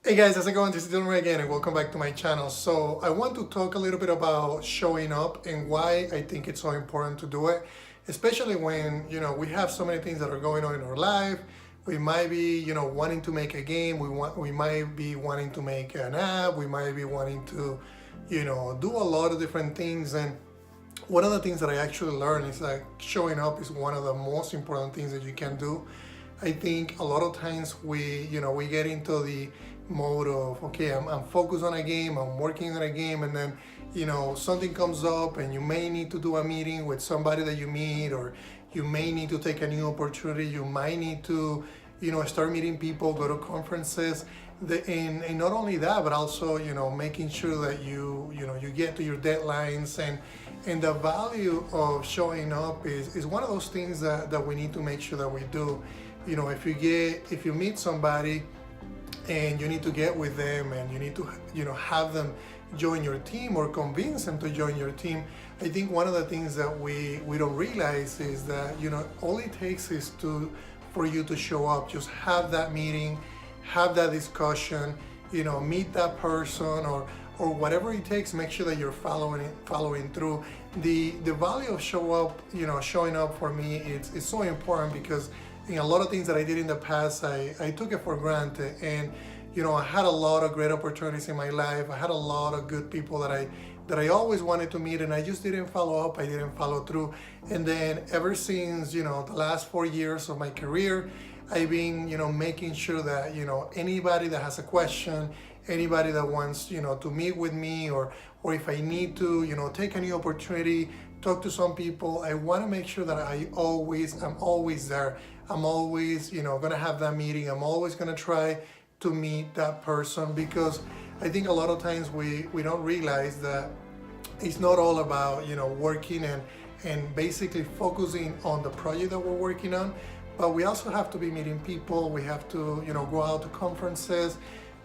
Hey guys, how's it going? This is Dylan Ray again and welcome back to my channel. So I want to talk a little bit about showing up and why I think it's so important to do it, especially when, we have so many things that are going on in our life. We might be, wanting to make a game. We might be wanting to make an app. We might be wanting to, do a lot of different things. And one of the things that I actually learned is that showing up is one of the most important things that you can do. I think a lot of times we get into the mode of, okay, I'm focused on a game, I'm working on a game, and then, something comes up and you may need to do a meeting with somebody that you meet, or you may need to take a new opportunity, you might need to, start meeting people, go to conferences, and not only that, but also, making sure that you get to your deadlines, and the value of showing up is one of those things that we need to make sure that we do. If you meet somebody and you need to get with them and you need to have them join your team or convince them to join your team, I think one of the things that we don't realize is that all it takes is for you to show up, just have that meeting, have that discussion, meet that person, or whatever it takes. Make sure that you're following through. The value of showing up for me is so important, because in a lot of things that I did in the past, I took it for granted, and I had a lot of great opportunities in my life. I had a lot of good people that I always wanted to meet, and I just didn't follow up. I didn't follow through. And then ever since the last 4 years of my career, I've been making sure that anybody that has a question, anybody that wants to meet with me, or if I need to take a new opportunity, talk to some people, I want to make sure that I'm always there. I'm always gonna have that meeting. I'm always gonna try to meet that person, because I think a lot of times we don't realize that it's not all about working and basically focusing on the project that we're working on, but we also have to be meeting people. We have to go out to conferences.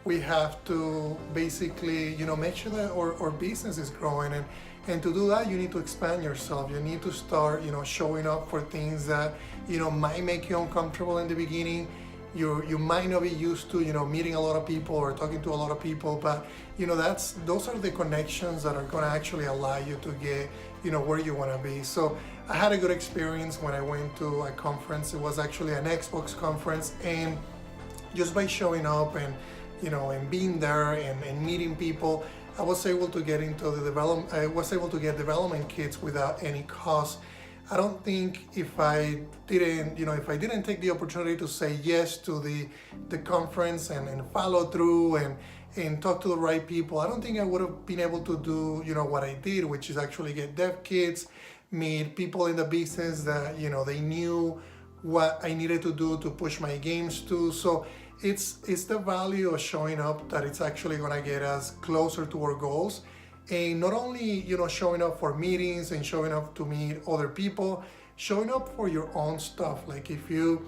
We have to basically make sure that our business is growing, and to do that you need to expand yourself. You need to start showing up for things that might make you uncomfortable in the beginning. You might not be used to meeting a lot of people or talking to a lot of people, but those are the connections that are going to actually allow you to get where you want to be. So I had a good experience when I went to a conference. It was actually an Xbox conference, and just by showing up and being there and meeting people, I was able to get into the development. I was able to get development kits without any cost. I don't think if I didn't take the opportunity to say yes to the conference and follow through and talk to the right people, I don't think I would have been able to do what I did, which is actually get dev kits, meet people in the business that they knew what I needed to do to push my games to. So it's the value of showing up that it's actually going to get us closer to our goals. And not only showing up for meetings and showing up to meet other people, showing up for your own stuff. Like if you're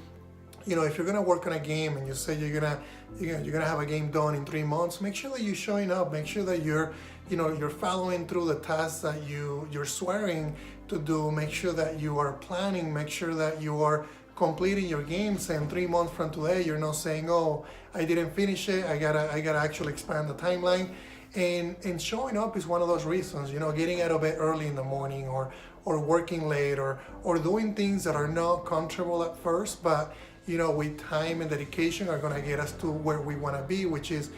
gonna work on a game and you say you're gonna have a game done in 3 months, make sure that you're showing up. Make sure that you're following through the tasks that you're swearing to do. Make sure that you are planning. Make sure that you are completing your games, and 3 months from today you're not saying, oh, I didn't finish it, I gotta actually expand the timeline. And showing up is one of those reasons, getting out of bed early in the morning, or working late, or doing things that are not comfortable at first, but with time and dedication are going to get us to where we want to be, which is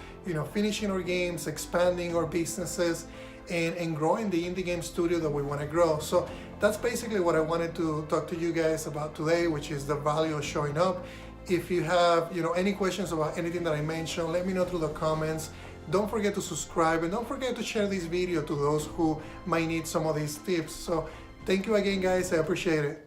finishing our games, expanding our businesses, and growing the indie game studio that we want to grow. So that's basically what I wanted to talk to you guys about today, which is the value of showing up. If you have any questions about anything that I mentioned, let me know through the comments. Don't forget to subscribe, and don't forget to share this video to those who might need some of these tips. So thank you again, guys. I appreciate it.